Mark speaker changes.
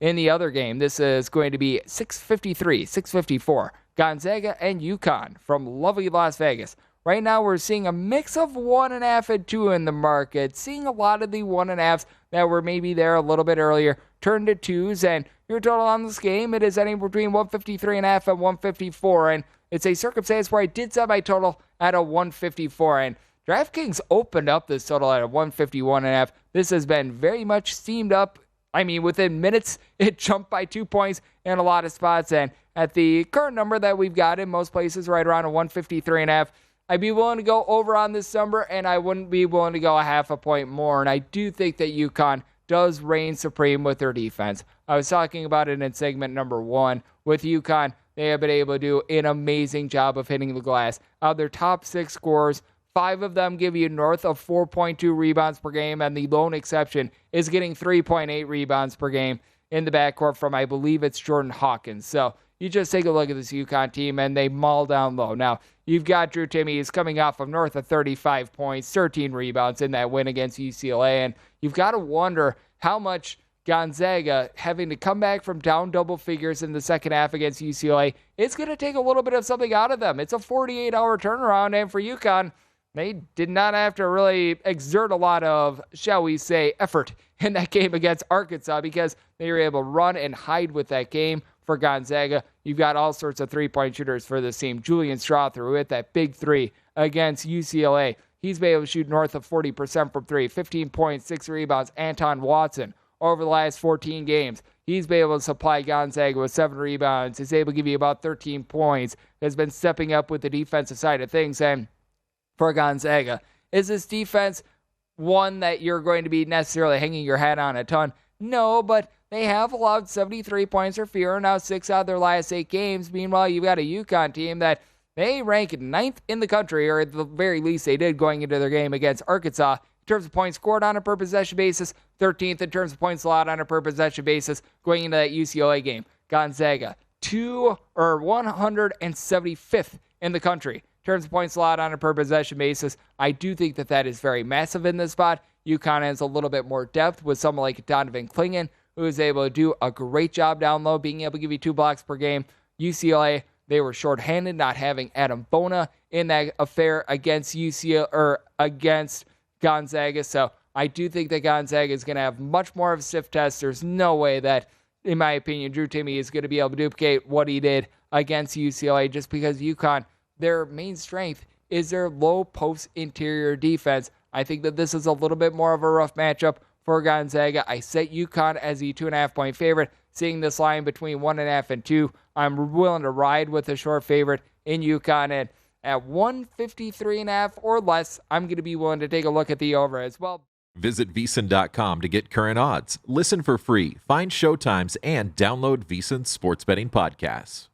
Speaker 1: In the other game, this is going to be 6:53, 6:54. Gonzaga and UConn from lovely Las Vegas. Right now, we're seeing a mix of 1.5 and 2 in the market. Seeing a lot of the 1.5s that were maybe there a little bit earlier turn to 2s. And your total on this game, it is anywhere between 153.5 and 154. And it's a circumstance where I did set my total at a 154. And DraftKings opened up this total at a 151.5. This has been very much steamed up. I mean, within minutes, it jumped by 2 points in a lot of spots. And at the current number that we've got in most places, right around a 153.5, I'd be willing to go over on this number, and I wouldn't be willing to go a half a point more. And I do think that UConn does reign supreme with their defense. I was talking about it in segment number 1. With UConn, they have been able to do an amazing job of hitting the glass. Out of their top 6 scorers, 5 of them give you north of 4.2 rebounds per game, and the lone exception is getting 3.8 rebounds per game in the backcourt from, I believe it's Jordan Hawkins. So you just take a look at this UConn team, and they maul down low. Now, you've got Drew Timme. He's coming off of north of 35 points, 13 rebounds in that win against UCLA, and you've got to wonder how much Gonzaga, having to come back from down double figures in the second half against UCLA, it's going to take a little bit of something out of them. It's a 48-hour turnaround, and for UConn, they did not have to really exert a lot of, shall we say, effort in that game against Arkansas because they were able to run and hide with that game. For Gonzaga, you've got all sorts of three-point shooters for this team. Julian Strawther, who hit that big 3 against UCLA. He's been able to shoot north of 40% from 3, 15 points, 6 rebounds. Anton Watson, over the last 14 games, he's been able to supply Gonzaga with 7 rebounds. He's able to give you about 13 points. Has been stepping up with the defensive side of things. And for Gonzaga, is this defense one that you're going to be necessarily hanging your hat on a ton? No, but they have allowed 73 points or fewer, now 6 out of their last 8 games. Meanwhile, you've got a UConn team that they rank 9th in the country, or at the very least they did going into their game against Arkansas. In terms of points scored on a per possession basis, 13th in terms of points allowed on a per possession basis going into that UCLA game. Gonzaga, 175th in the country in terms of points allowed on a per possession basis. I do think that that is very massive in this spot. UConn has a little bit more depth with someone like Donovan Clingan, who is able to do a great job down low, being able to give you 2 blocks per game. UCLA, they were shorthanded, not having Adam Bona in that affair against against Gonzaga. So I do think that Gonzaga is going to have much more of a stiff test. There's no way that, in my opinion, Drew Timme is going to be able to duplicate what he did against UCLA, just because UConn, their main strength is their low post interior defense. I think that this is a little bit more of a rough matchup for Gonzaga. I set UConn as the 2.5 point favorite. Seeing this line between 1.5 and 2, I'm willing to ride with a short favorite in UConn. And at 153.5 or less, I'm going to be willing to take a look at the over as well.
Speaker 2: Visit VSiN.com to get current odds, listen for free, find showtimes, and download VSiN sports betting podcasts.